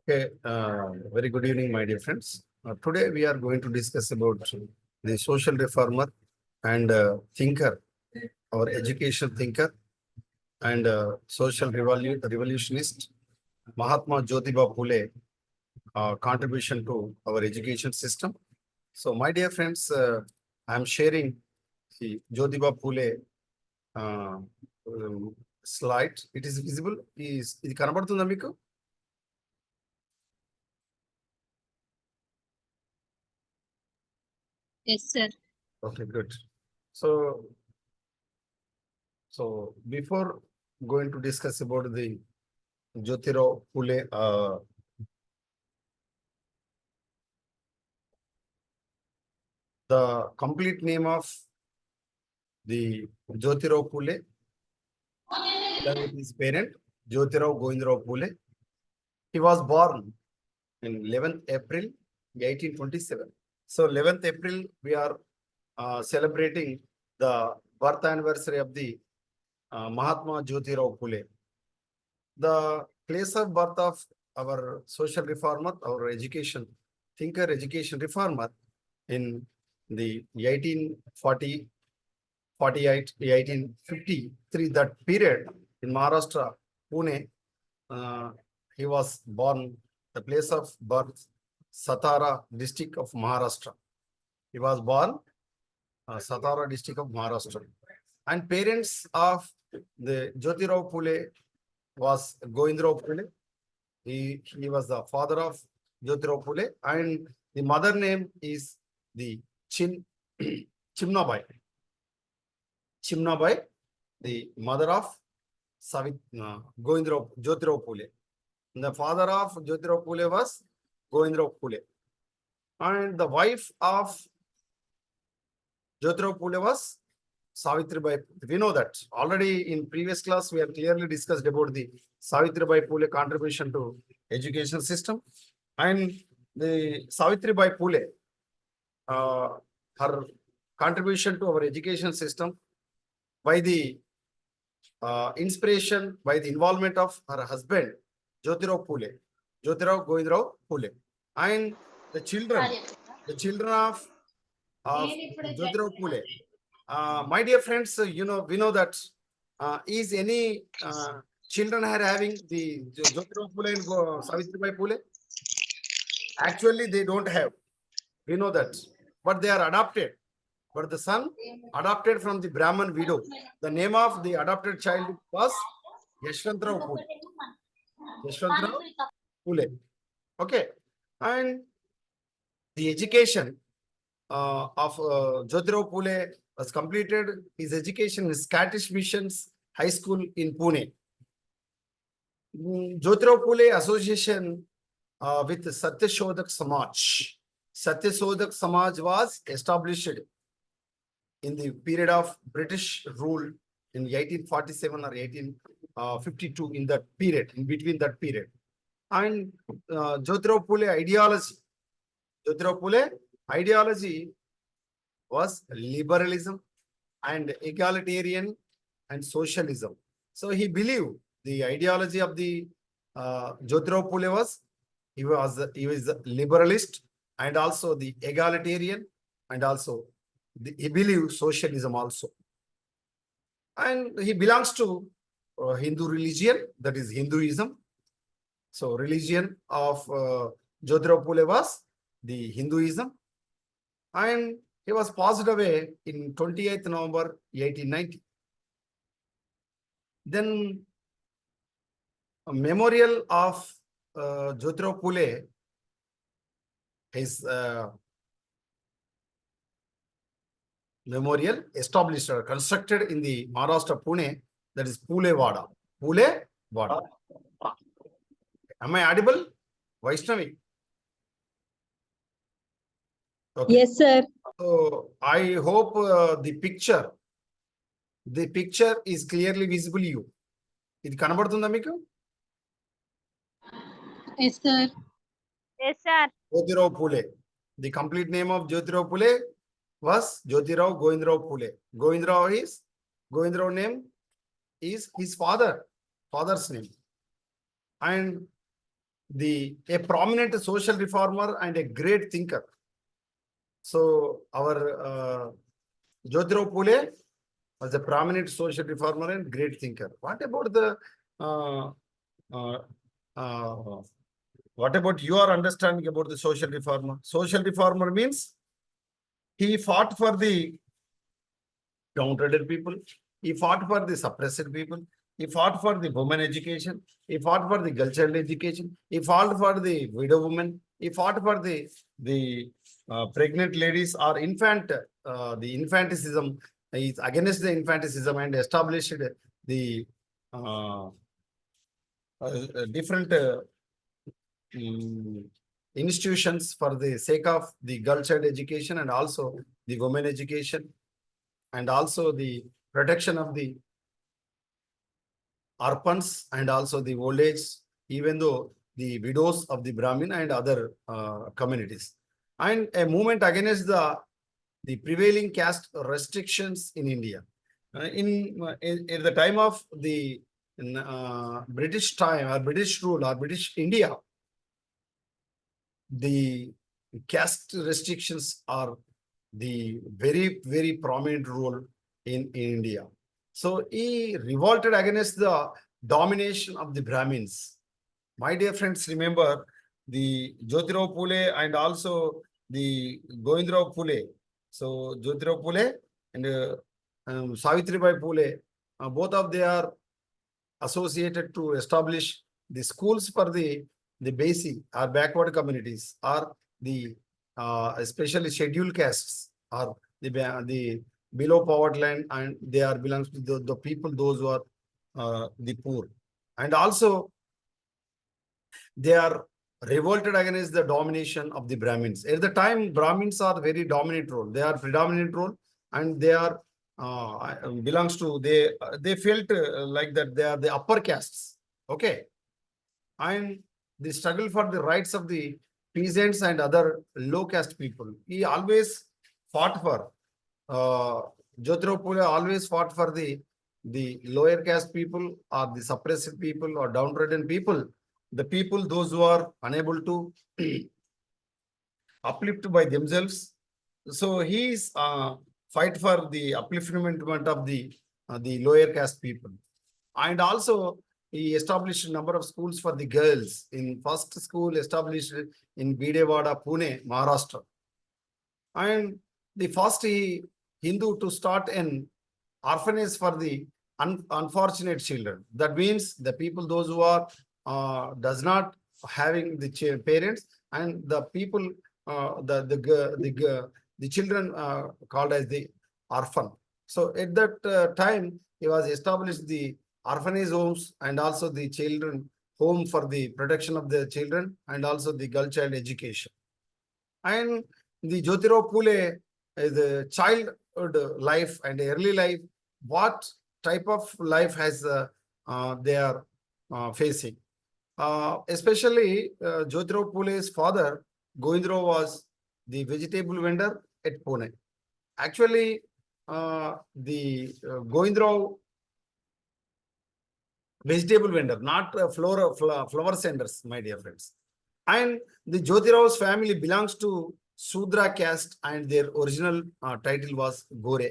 Okay, very good evening, my dear friends. Today we are going to discuss about the social reformer and thinker, our education thinker and social revolutionist, Mahatma Jyothirao Phule, contribution to our education system. So, my dear friends, I am sharing the Jyothirao Phule uh, slide. It is visible. Is ఇది కనబడుతుందా మీకు? Yes, sir. Okay, good. So before going to discuss about the Jyothirao Phule, the complete name of the Jyothirao Phule, along with his parent, Jyothirao Govindarao Phule. He was born in 11th April 1827. So 11th April, we are celebrating the birth anniversary of the Mahatma Jyothirao Phule. The place of birth of our social reformer, our education thinker, education reformer in the 1840, 48, 1853, that period in Maharashtra, Pune, he was born. The place of birth, Satara district of Maharashtra. He was born Satara district of Maharashtra. And parents of the Jyothirao Phule was Govindarao Phule. He was the father of Jyothirao Phule, and the mother name is the Chimnabai. Chimnabai, the mother of Jyothirao Phule. And the father of Jyothirao Phule was Govindarao Phule. And the wife of Jyothirao Phule was Savitribai. We know that already in previous class we have clearly discussed about the Savitribai Phule contribution to education system, and the Savitribai Phule, her contribution to our education system by the inspiration, by the involvement of her husband Jyothirao Phule, Jyothirao Govindarao Phule, and the children of Jyothirao Phule. My dear friends, we know that is any children are having the Jyothirao Phule and Savitribai Phule? Actually, they don't have. We know that, but they are adopted. But the son adopted from the Brahman widow. The name of the adopted child was Yashwantrao Phule. Yashwantrao Phule. Okay, and the education of Jyothirao Phule was completed his education in Scottish Missions High School in Pune. Jyothirao Phule association with Satyashodhak Samaj. Satyashodhak Samaj was established in the period of British rule in 1847 or 1852, in that period, in between that period. And Jyothirao Phule ideology was liberalism and egalitarian and socialism. So he believed the ideology of the Jyothirao Phule was he was a liberalist and also the egalitarian, and also he believed socialism also. And he belongs to Hindu religion, that is Hinduism. So religion of Jyothirao Phule was the Hinduism, and he was passed away in 28th November 1890. Then a memorial of Jyothirao Phule is memorial established or constructed in the Maharashtra Pune, that is Phule Vada. Phule Vada. Am I audible, Vaishnavi? Okay. Yes, sir. So I hope the picture is clearly visible you. ఇది కనబడుతుందా మీకు? Yes, sir. Yes, sir. Jyothirao Phule. The complete name of Jyothirao Phule was Jyothirao Govindarao Phule. Govindarao name is his father's name. And a prominent social reformer and a great thinker. So our Jyothirao Phule was a prominent social reformer and great thinker. What about the uh, uh, uh, what about your understanding about the social reformer? Social reformer means he fought for the downtrodden people. He fought for the suppressed people. He fought for the women education. He fought for the girl child education. He fought for the widow women. He fought for the pregnant ladies or infant, the infanticism. He is against the infanticism and established the different institutions for the sake of the girl child education and also the women education and also the protection of the orphans and also the old age, even though the widows of the Brahmin and other communities. And a movement against the prevailing caste restrictions in India. In the time of the British time or British rule or British India, the caste restrictions are the very prominent role in India. So he revolted against the domination of the Brahmins. My dear friends, remember the Jyothirao Phule and also the Govindrao Phule. So Jyothirao Phule and Savitribai Phule, both of they are associated to establish the schools for the basic or backward communities or the especially scheduled castes or the below poverty line, and they are belongs to the people those who are the poor, and also they are revolted against the domination of the Brahmins. At the time, Brahmins are very dominant role. They are predominant role, and they are belongs to they felt like that they are the upper castes. Okay, and the struggle for the rights of the peasants and other low caste people. He always fought for. Jyothirao Phule always fought for the lower caste people or the suppressed people or downtrodden people, the people those who are unable to uplift by themselves. So he is fight for the upliftment of the lower caste people, and also he established a number of schools for the girls. In first school established in Bidewada, Pune, Maharashtra, and the first Hindu to start an orphanage for the unfortunate children. That means the people those who are does not having the parents, and the people the children called as the orphan. So at that time he was established the orphanage homes and also the children home for the protection of the children and also the girl child education. And the Jyothirao Phule is the childhood life and early life. What type of life has they are facing? Especially Jyothirao Phule's father, Govindrao, was the vegetable vendor at Pune. Actually, the Govindrao vegetable vendor, not flower senders, my dear friends. And the Jyotirao's family belongs to Sudra caste, and their original title was Gore.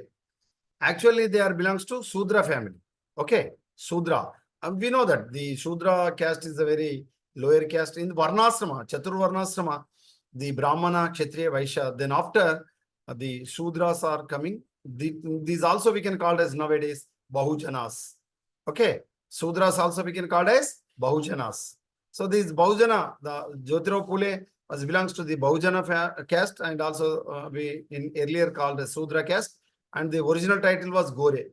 Actually, they are belongs to Sudra family. Okay, Sudra. We know that the Sudra caste is a very lower caste in Varnasrama, Chatur Varnasrama, the Brahmana, Kshatriya, Vaishya. Then after the Sudras are coming, these also we can call as nowadays Bahujanas. Okay, Sudras also we can call as Bahujanas. So these Bahujana, the Jyothirao Phule belongs to the Bahujana caste, and also we in earlier called as Sudra caste, and the original title was Gore.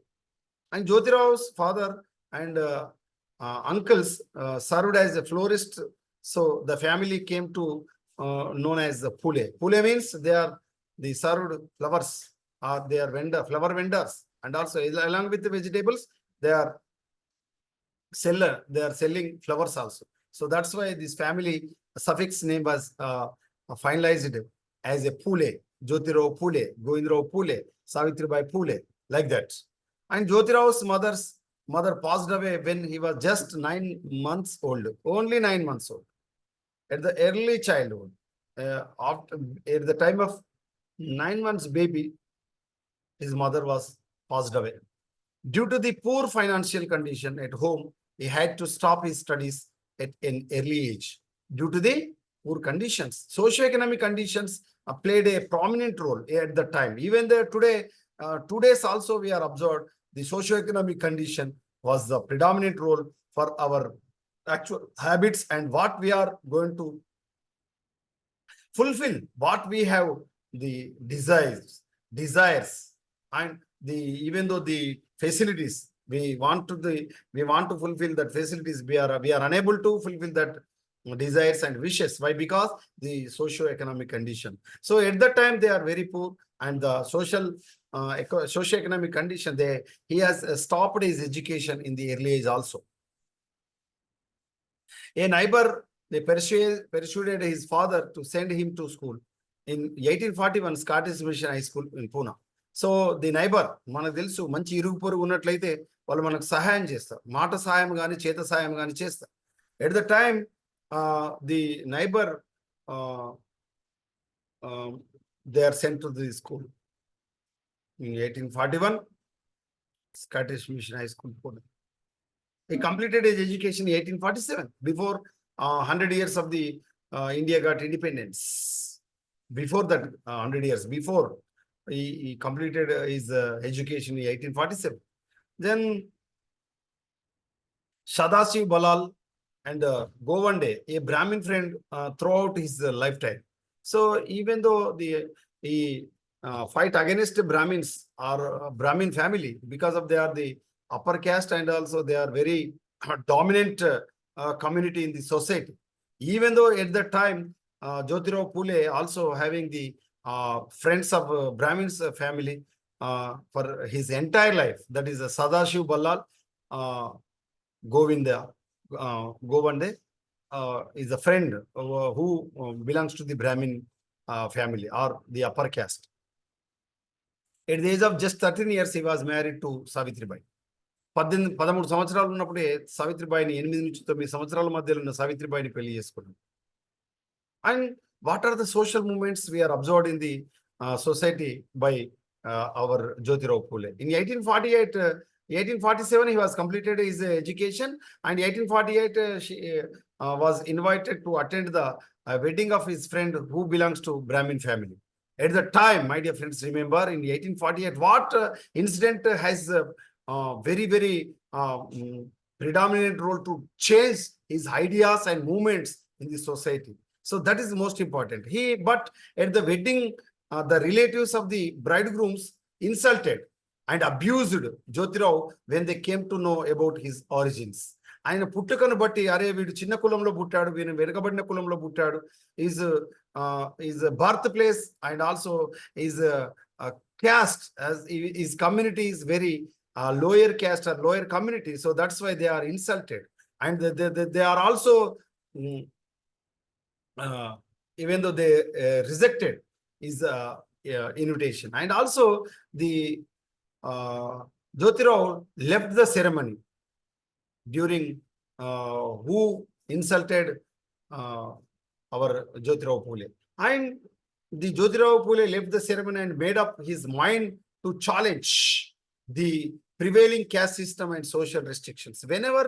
And Jyotirao's father and uncles served as a florist, so the family came to known as the Phule. Phule means they are the served flowers, they are flower vendors, and also along with the vegetables they are selling flowers also. So that's why this family suffix name was finalized as a Phule, Jyothirao Phule, Govindrao Phule, Savitribai Phule, like that. And Jyotirao's mother passed away when he was just 9 months old, only 9 months old. at the early childhood, after at the time of 9 months baby, his mother was passed away. Due to the poor financial condition at home, he had to stop his studies at an early age. Due to the poor conditions, socio-economic conditions played a prominent role at the time. Even there today, today's also we are observed the socio-economic condition was the predominant role for our actual habits and what we are going to fulfill, what we have the desires, and the even though the facilities we want to fulfill that facilities, we are unable to fulfill that desires and wishes. Why? Because the socio-economic condition. So at that time they are very poor, and the socio-economic condition, he has stopped his education in the early age also. A neighbor, they persuaded his father to send him to school in 1841 Scottish Mission High School in Pune. So the neighbour, మనకు తెలుసు మంచి ఇరుగు పొరుగు ఉన్నట్లయితే వాళ్ళు మనకు సహాయం చేస్తారు, మాట సహాయం కానీ చేత సహాయం కానీ చేస్తారు. At the time the neighbour they are sent to the school in 1841 Scottish Mission High School, Pune. He completed his education in 1847, before 100 years of the India got independence. Before that 100 years, before he completed his education in 1847. Then Sadashiv Balal and Govande, a Brahmin friend throughout his lifetime. So even though he fight against Brahmins or Brahmin family, because of they are the upper caste and also they are very dominant community in the society. Even though at that time Jyothirao Phule also having the friends of Brahmins family for his entire life, that is Sadashiv Ballal, Govande is a friend who belongs to the Brahmin family or the upper caste. At the age of just 13 years, he was married to Savitribai. 13 సంవత్సరాలు ఉన్నప్పుడే సావిత్రిబాయిని 8 నుంచి 9 సంవత్సరాల మధ్యలో ఉన్న సావిత్రిబాయిని పెళ్లి చేసుకున్నాడు. And what are the social movements we are observed in the society by our Jyothirao Phule? In 1847 he was completed his education, and 1848 she was invited to attend the wedding of his friend who belongs to Brahmin family. At the time, my dear friends, remember in 1848 what incident has very predominant role to change his ideas and movements in the society. So that is most important. But at the wedding, the relatives of the bridegrooms insulted and abused Jyothirao when they came to know about his origins. ఆయన పుట్టుకను బట్టి, అరే వీడు చిన్న కులంలో పుట్టాడు, వీడు వెనుకబడిన కులంలో పుట్టాడు, is birthplace and also is caste, as his community is very lower caste or lower community, so that's why they are insulted, and they are also even though they rejected his invitation. And also the Jyothirao left the ceremony during who insulted our Jyothirao Phule, and the Jyothirao Phule left the ceremony and made up his mind to challenge the prevailing caste system and social restrictions. Whenever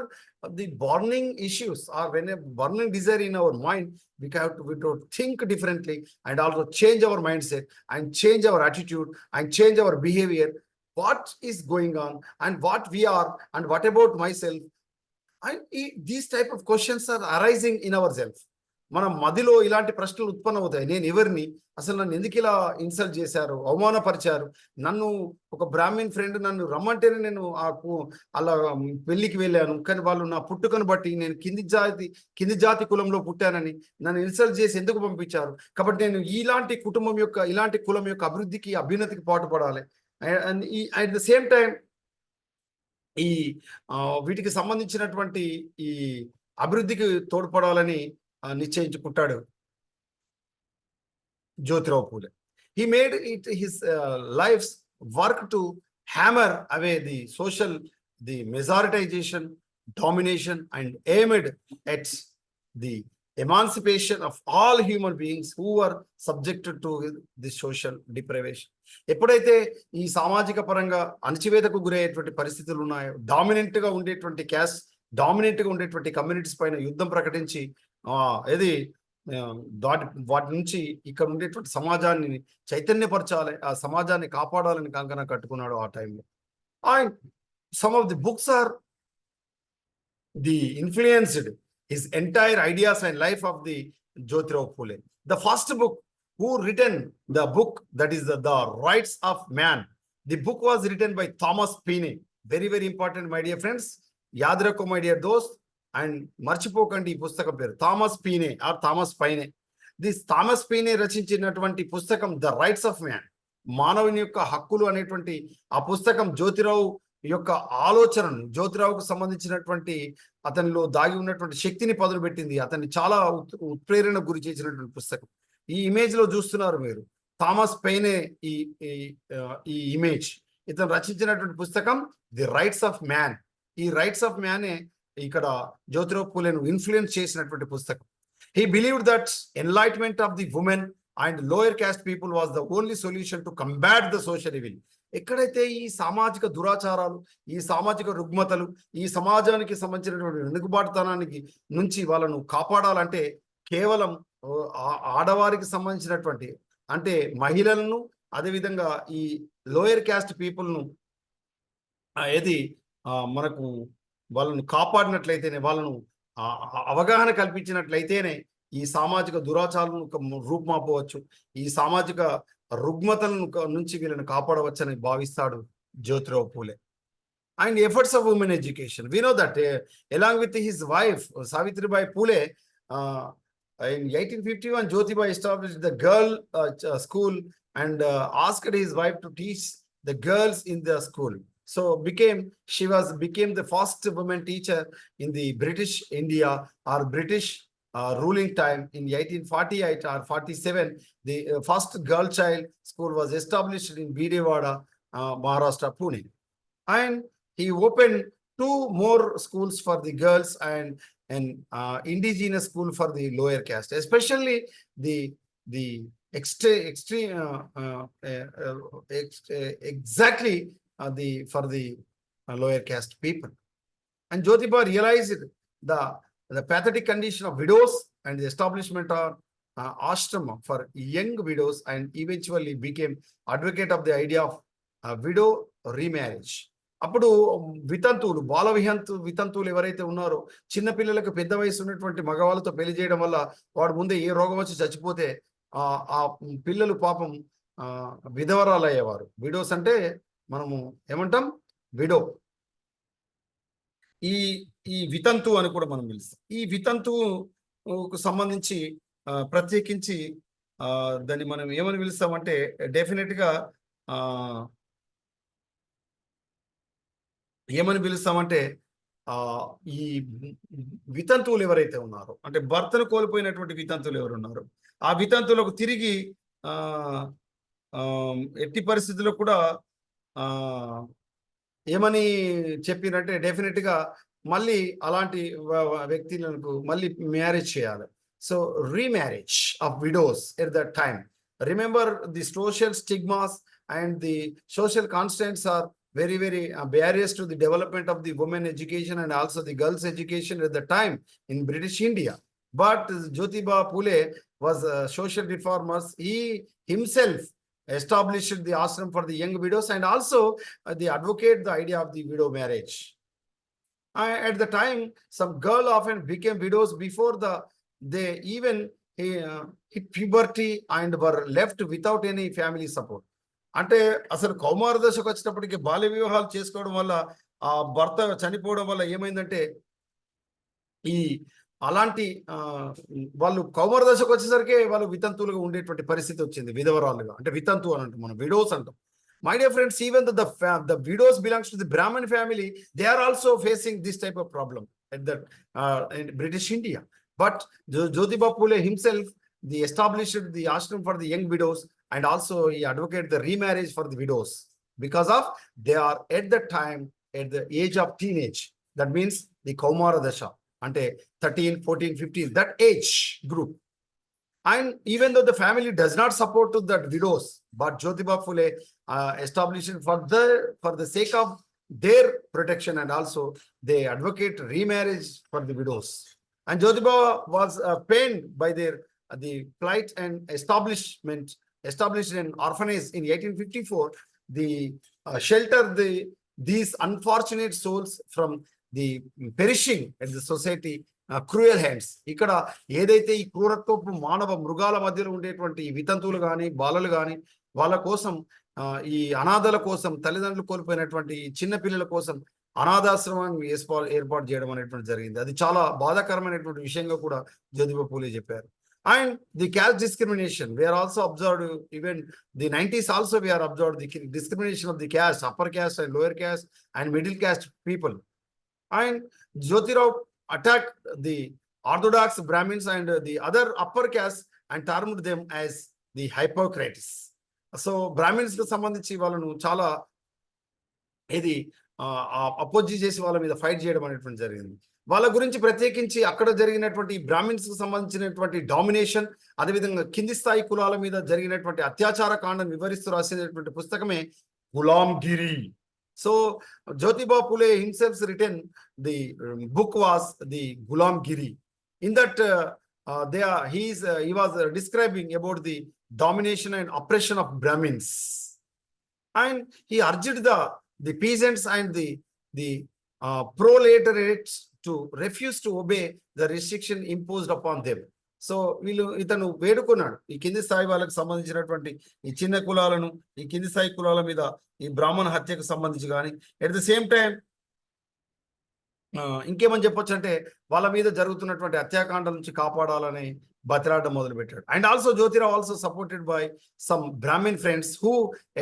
the burning issues or when a burning desire in our mind, we have to think differently and also change our mindset and change our attitude and change our behavior. What is going on and what we are and what about myself? And these type of questions are arising in ourselves. మన మదిలో ఇలాంటి ప్రశ్నలు ఉత్పన్నమవుతాయి. నేను ఎవరిని, అసలు నన్ను ఎందుకు ఇలా ఇన్సల్ట్ చేశారు, అవమానపరిచారు, నన్ను ఒక బ్రాహ్మణ్ ఫ్రెండ్ నన్ను రమ్మంటేనే నేను అలా పెళ్లికి వెళ్ళాను, కానీ వాళ్ళు నా పుట్టుకను బట్టి నేను కింది జాతి కులంలో పుట్టానని నన్ను ఇన్సల్ట్ చేసి ఎందుకు పంపించారు, కాబట్టి నేను ఇలాంటి కుటుంబం యొక్క ఇలాంటి కులం యొక్క అభివృద్ధికి అభ్యున్నతికి పాటుపడాలి. And at the same time ఈ వీటికి సంబంధించినటువంటి ఈ అభివృద్ధికి తోడ్పడాలని నిశ్చయించుకుంటాడు Jyothirao Phule. He made it his life's work to hammer away the majoritization, domination, and aimed at the emancipation of all human beings who are subjected to this social deprivation. ఎప్పుడైతే ఈ సామాజిక పరంగా అణచివేతకు గురయ్యేటువంటి పరిస్థితులు ఉన్నాయో, డామినెంట్ గా ఉండేటువంటి caste, dominant గా ఉండేటువంటి కమ్యూనిటీస్ పైన యుద్ధం ప్రకటించి ఏది వాటి నుంచి ఇక్కడ ఉండేటువంటి సమాజాన్ని చైతన్యపరచాలి, ఆ సమాజాన్ని కాపాడాలని కంకణం కట్టుకున్నాడు ఆ టైంలో. And some of the books are the influenced his entire ideas and life of the Jyothirao Phule. The first book who written the book that is the Rights of Man. The book was written by Thomas Paine. Very, very important, my dear friends. Yaad rakho, my dear dost. And మర్చిపోకండి ఈ పుస్తకం పేరు Thomas పీనే are Thomas పైనే. This Thomas పీనే రచించినటువంటి పుస్తకం the rights of man, మానవుని యొక్క హక్కులు అనేటువంటి ఆ పుస్తకం జ్యోతిరావు యొక్క ఆలోచనను, జ్యోతిరావుకు సంబంధించినటువంటి అతనిలో దాగి ఉన్నటువంటి శక్తిని పదులు పెట్టింది, అతన్ని చాలా ఉత్ప్రేరణ గురి చేసినటువంటి పుస్తకం. ఈ ఇమేజ్ లో చూస్తున్నారు మీరు థామస్ పైనే ఈ ఇమేజ్. ఇతను రచించినటువంటి పుస్తకం ది రైట్స్ ఆఫ్ మ్యాన్. ఈ రైట్స్ ఆఫ్ మ్యానే ఇక్కడ జ్యోతిరావు పూలేను ఇన్ఫ్లుయెన్స్ చేసినటువంటి పుస్తకం. He believed that enlightenment of the women and lower caste people was the only solution to combat the social evil. ఎక్కడైతే ఈ సామాజిక దురాచారాలు, ఈ సామాజిక రుగ్మతలు, ఈ సమాజానికి సంబంధించినటువంటి వెనుకబాటుతనానికి నుంచి వాళ్ళను కాపాడాలంటే కేవలం ఆడవారికి సంబంధించినటువంటి అంటే మహిళలను, అదేవిధంగా ఈ లోయర్ క్యాస్ట్ పీపుల్ను ఏది మనకు వాళ్ళను కాపాడినట్లయితేనే, వాళ్ళను అవగాహన కల్పించినట్లయితేనే ఈ సామాజిక దురాచారాలను రూపుమాపవచ్చు, ఈ సామాజిక రుగ్మతలను నుంచి వీళ్ళని కాపాడవచ్చని భావిస్తాడు Jyotirao Phule. And efforts of women education, we know that along with his wife Savitribai Phule, in 1851 Jyotiba established the girl school and asked his wife to teach the girls in the school. So became the first woman teacher in the British India or British ruling time. In 1848 or 47, the first girl child school was established in Bidewada, Maharashtra, Pune. And he opened 2 more schools for the girls and an indigenous school for the lower caste, especially for the lower caste people. And Jyotiba realized the pathetic condition of widows and the establishment of ashrama for young widows, and eventually became advocate of the idea of widow remarriage. అప్పుడు వితంతువులు, వితంతువులు ఎవరైతే ఉన్నారో, చిన్నపిల్లలకు పెద్ద వయసు ఉన్నటువంటి మగవాళ్ళతో పెళ్లి చేయడం వల్ల వాడు ముందే ఏ రోగం వచ్చి చచ్చిపోతే ఆ పిల్లలు పాపం విధవరాలు అయ్యేవారు. విడోస్ అంటే మనము ఏమంటాం, విడో. ఈ వితంతు అని కూడా మనం పిలుస్తాం. ఈ వితంతువుకు సంబంధించి ప్రత్యేకించి దాన్ని మనం ఏమని పిలుస్తామంటే డెఫినెట్ గా ఏమని పిలుస్తామంటే ఈ వితంతువులు ఎవరైతే ఉన్నారో, అంటే భర్తను కోల్పోయినటువంటి వితంతువులు ఎవరు ఉన్నారో, ఆ వితంతువులకు తిరిగి ఎట్టి పరిస్థితుల్లో కూడా ఏమని చెప్పినట్టే డెఫినెట్ గా మళ్ళీ అలాంటి వ్యక్తులకు మళ్ళీ మ్యారేజ్ చేయాలి. So remarriage of widows at that time. Remember the social stigmas and the social constants are very, very barriers to the development of the women education and also the girls education at the time in British India. But Jyotiba Phule was a social reformer. He himself established the ashram for the young widows and also the advocate the idea of the widow marriage. At the time, some girl often became widows before they even hit puberty and were left without any family support. అంటే అసలు కౌమార దశకు వచ్చినప్పటికీ బాల్య వివాహాలు చేసుకోవడం వల్ల ఆ భర్త చనిపోవడం వల్ల ఏమైందంటే అలాంటి వాళ్ళు కౌమార దశకు వచ్చేసరికి వాళ్ళు వితంతువులుగా ఉండేటువంటి పరిస్థితి వచ్చింది, విధవరాలుగా. అంటే వితంతు అని అంటాం మనం, విడోస్ అంటాం. My dear friends, even the widows belongs to the Brahmin family, they are also facing this type of problem at the in British India. But Jyotiba Phule himself, established the ashram for the young widows, and also he advocated the remarriage for the widows because of they are at the time at the age of teenage. That means the Kaumara Dasha. అంటే 13, 14, 15, that age group. And even though the family does not support to that widows, but Jyotiba Phule established for the sake of their protection, and also they advocate remarriage for the widows. And Jyotiba was pained by their the plight and established an orphanage in 1854. The shelter these unfortunate souls from the perishing at the society cruel hands. ఇక్కడ ఏదైతే ఈ క్రూరత్వపు మానవ మృగాల మధ్యలో ఉండేటువంటి వితంతువులు కానీ బాలలు కానీ వాళ్ళ కోసం ఈ అనాథల కోసం తల్లిదండ్రులు కోల్పోయినటువంటి చిన్న పిల్లల కోసం అనాథాశ్రమాన్ని ఏర్పాటు చేయడం అనేటువంటి జరిగింది. అది చాలా బాధాకరమైనటువంటి విషయంగా కూడా జ్యోతిబా పూలే చెప్పారు. And the caste discrimination, we are also observed, even the 90s also we are observed the discrimination of the caste, upper caste and lower caste and middle caste people. And Jyothirao attacked the orthodox Brahmins and the other upper caste and termed them as the hypocrites. So Brahmins కు సంబంధించి వాళ్ళను చాలా ఇది oppose చేసి వాళ్ళ మీద fight చేయడం అనేటువంటి జరిగింది. వాళ్ళ గురించి ప్రత్యేకించి అక్కడ జరిగినటువంటి బ్రాహ్మిన్స్ కు సంబంధించినటువంటి డామినేషన్, అదేవిధంగా కింది స్థాయి కులాల మీద జరిగినటువంటి అత్యాచార కాండను వివరిస్తూ రాసినటువంటి పుస్తకమే గులాంగిరి. So Jyotiba Phule himself written the book was the Gulamgiri. In that he was describing about the domination and oppression of Brahmins, and he urged the peasants and the proletariats to refuse to obey the restriction imposed upon them. So ఇతను వేడుకున్నాడు ఈ కింది స్థాయి వాళ్ళకి సంబంధించినటువంటి ఈ చిన్న కులాలను, ఈ కింది స్థాయి కులాల మీద ఈ బ్రాహ్మణ హత్యకు సంబంధించి కానీ, ఎట్ ద సేమ్ టైం ఇంకేమని చెప్పొచ్చు అంటే వాళ్ళ మీద జరుగుతున్నటువంటి హత్యాకాండ నుంచి కాపాడాలని బతిలాడడం మొదలుపెట్టాడు. And also Jyotirao also supported by some Brahmin friends who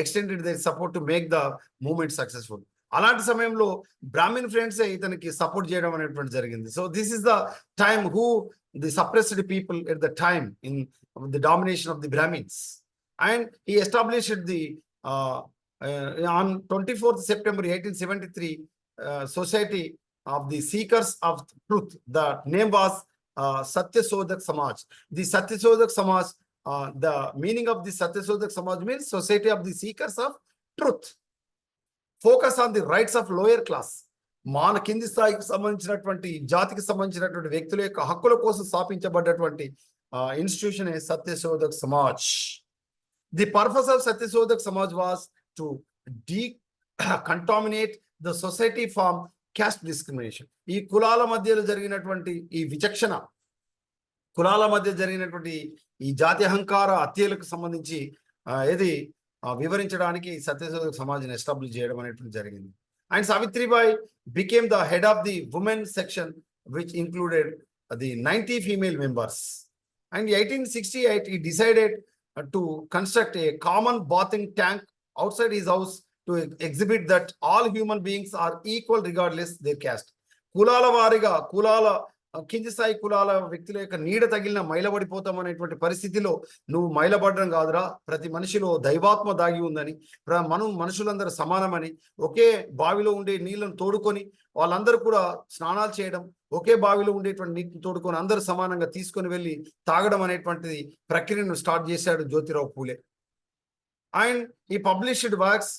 extended their support to make the movement successful. అలాంటి సమయంలో బ్రాహ్మిన్ ఫ్రెండ్సే ఇతనికి సపోర్ట్ చేయడం అనేటువంటి జరిగింది. So this is the time who the suppressed people at the time in the domination of the Brahmins. And he established the on 24th September 1873 Society of the Seekers of Truth. The name was Satyasodhak Samaj. The Satyasodhak Samaj, the meaning of the Satyasodhak Samaj means Society of the Seekers of Truth. Focus on the rights of lower class. మాన కింది స్థాయికి సంబంధించినటువంటి జాతికి సంబంధించినటువంటి వ్యక్తుల యొక్క హక్కుల కోసం స్థాపించబడ్డటువంటి institution Satyashodhak Samaj. The purpose of Satyashodhak Samaj was to contaminate the society from caste discrimination. ఈ కులాల మధ్యలో జరిగినటువంటి ఈ విచక్షణ, కులాల మధ్య జరిగినటువంటి ఈ జాతి అహంకార హత్యలకు సంబంధించి ఏది వివరించడానికి సత్యశోధక్ సమాజ్ని ఎస్టాబ్లిష్ చేయడం అనేటువంటి జరిగింది. And Savitribai became the head of the women section, which included the 90 female members. And in 1868, he decided to construct a common bathing tank outside his house to exhibit that all human beings are equal regardless their caste. Kulala variga, kulala కింది స్థాయి కులాల వ్యక్తుల యొక్క నీడ తగిలిన మైలబడిపోతాం అనేటువంటి పరిస్థితిలో నువ్వు మైలబడడం కాదురా, ప్రతి మనిషిలో దైవాత్మ దాగి ఉందని, మనుషులందరూ సమానమని, ఒకే బావిలో ఉండే నీళ్లను తోడుకొని వాళ్ళందరూ కూడా స్నానాలు చేయడం, ఒకే బావిలో ఉండేటువంటి నీటిని తోడుకొని అందరూ సమానంగా తీసుకొని వెళ్ళి తాగడం అనేటువంటిది ప్రక్రియను స్టార్ట్ చేశాడు జ్యోతిరావు పూలే. అండ్ ఈ published works,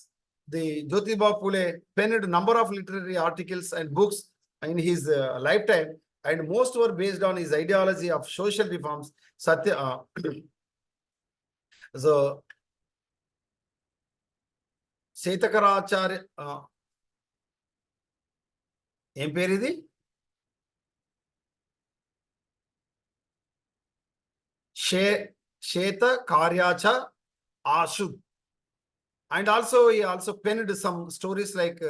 the Jyotiba Phule penned number of literary articles and books in his lifetime, and most were based on his ideology of social reforms. So Setakaracharya em peru idi Shetakaryacharya Ashud. And also he also penned some stories like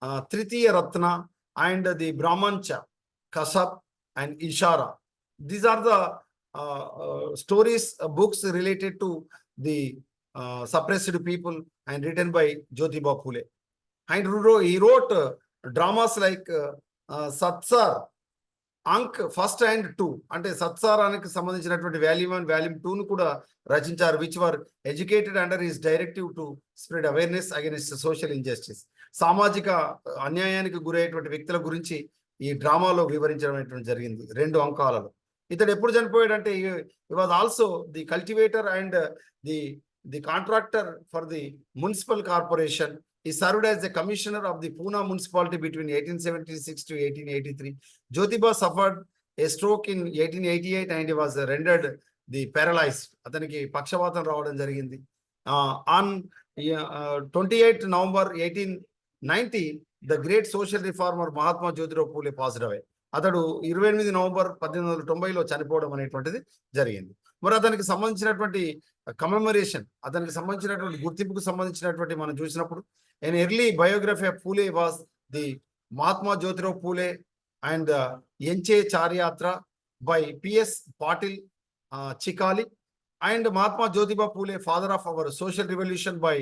Tritiya Ratna and the Brahmancha, Kasab and Ishara. These are the stories, books related to the suppressed people and written by Jyotiba Phule. And he wrote dramas like Satsar, Ank 1 and 2. అంటే సత్సారానికి సంబంధించినటువంటి volume 1, volume 2 ను కూడా రచించారు, which were educated under his directive to spread awareness against social injustice. సామాజిక అన్యాయానికి గురయ్యేటువంటి వ్యక్తుల గురించి ఈ డ్రామాలో వివరించడం జరిగింది 2 అంకాలలో. ఇతడు ఎప్పుడు చనిపోయాడంటే he was also the cultivator and the contractor for the municipal corporation. He served as the commissioner of the Pune municipality between 1876 to 1883. Jyotiba suffered a stroke in 1888 and he was rendered the paralyzed. అతనికి పక్షవాతం రావడం జరిగింది. On 28 November 1890, the great social reformer Mahatma Jyothirao Phule passed away. అతడు 28 November 1890లో చనిపోవడం అనేటువంటిది జరిగింది. మరి అతనికి సంబంధించినటువంటి కమెమరేషన్, అతనికి సంబంధించినటువంటి గుర్తింపుకు సంబంధించినటువంటి మనం చూసినప్పుడు an early biography of Phule was the Mahatma Jyothirao Phule and Yenche Charyatra by P.S. Patil Chikali and Mahatma Jyotiba Phule, father of our social revolution, by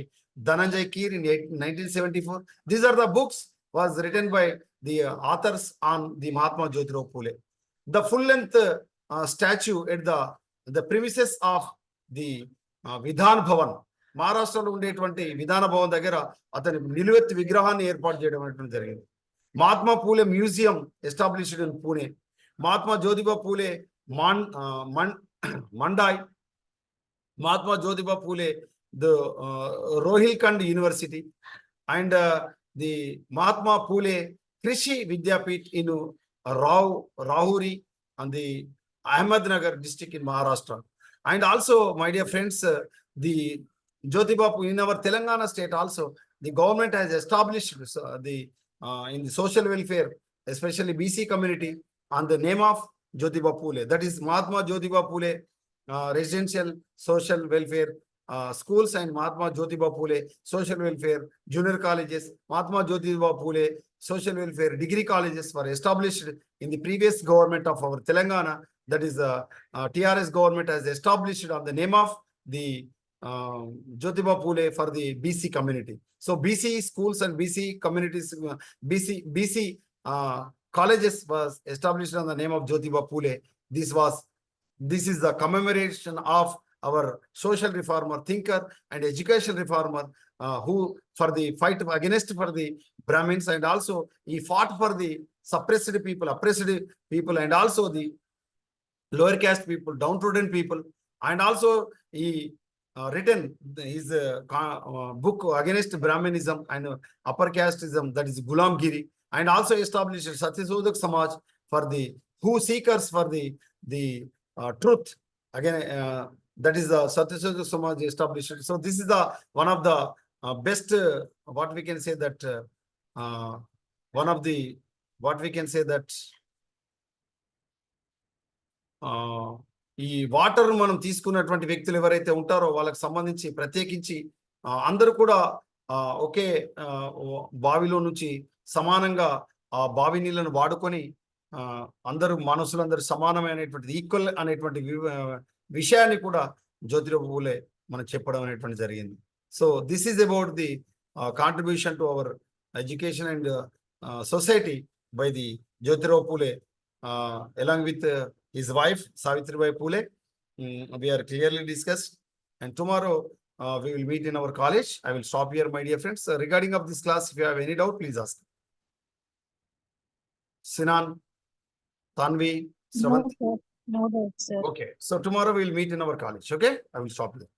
Dhananjay Keer in 1974. These are the books was written by the authors on the Mahatma Jyothirao Phule. The full-length statue at the premises of the Vidhan Bhavan, మహారాష్ట్రలో ఉండేటువంటి విధాన భవన్ దగ్గర అతని నిలువెత్తు విగ్రహాన్ని ఏర్పాటు చేయడం అనేటువంటి జరిగింది. Mahatma Phule museum established in Pune. Mahatma Jyotiba Phule Mandai. Mahatma Jyotiba Phule, the Rohilkhand University, and the Mahatma Phule Krishi Vidyapit in Rahuri and the Ahmednagar district in Maharashtra. And also, my dear friends, the Jyotiba in our Telangana state also, the government has established in the social welfare, especially BC community, on the name of Jyotiba Phule. That is Mahatma Jyotiba Phule residential social welfare schools and Mahatma Jyotiba Phule social welfare junior colleges. Mahatma Jyotiba Phule social welfare degree colleges were established in the previous government of our Telangana. That is the TRS government has established on the name of the Jyotiba Phule for the BC community. So BC schools and BC communities, BC colleges was established on the name of Jyotiba Phule. This is the commemoration of our social reformer, thinker and education reformer who for the fight against for the Brahmins, and also he fought for the suppressed people, oppressed people, and also the lower caste people, downtrodden people, and also he written his book against Brahminism and upper casteism, that is Gulamgiri, and also established Satyasodhak Samaj for the who seekers for the truth. Again, that is the Satyasodhak Samaj established. So this is the one of the best what we can say that one of the what we can say that ఈ water మనం తీసుకున్నటువంటి వ్యక్తులు ఎవరైతే ఉంటారో వాళ్ళకి సంబంధించి ప్రత్యేకించి అందరూ కూడా ఒకే బావిలో నుంచి సమానంగా ఆ బావి నీళ్ళను వాడుకొని అందరూ మనుషులందరూ సమానమైనటువంటి ఈక్వల్ అనేటువంటి విషయాన్ని కూడా జ్యోతిరావు పూలే మనకు చెప్పడం అనేటువంటి జరిగింది. So this is about the contribution to our education and society by the Jyotirao Phule along with his wife Savitribai Phule. We are clearly discussed, and tomorrow we will meet in our college. I will stop here, my dear friends. Regarding of this class, if you have any doubt, please ask. Sinan, Tanvi, Sravanti. No doubt, sir. Okay, so tomorrow we will meet in our college. Okay, I will stop there.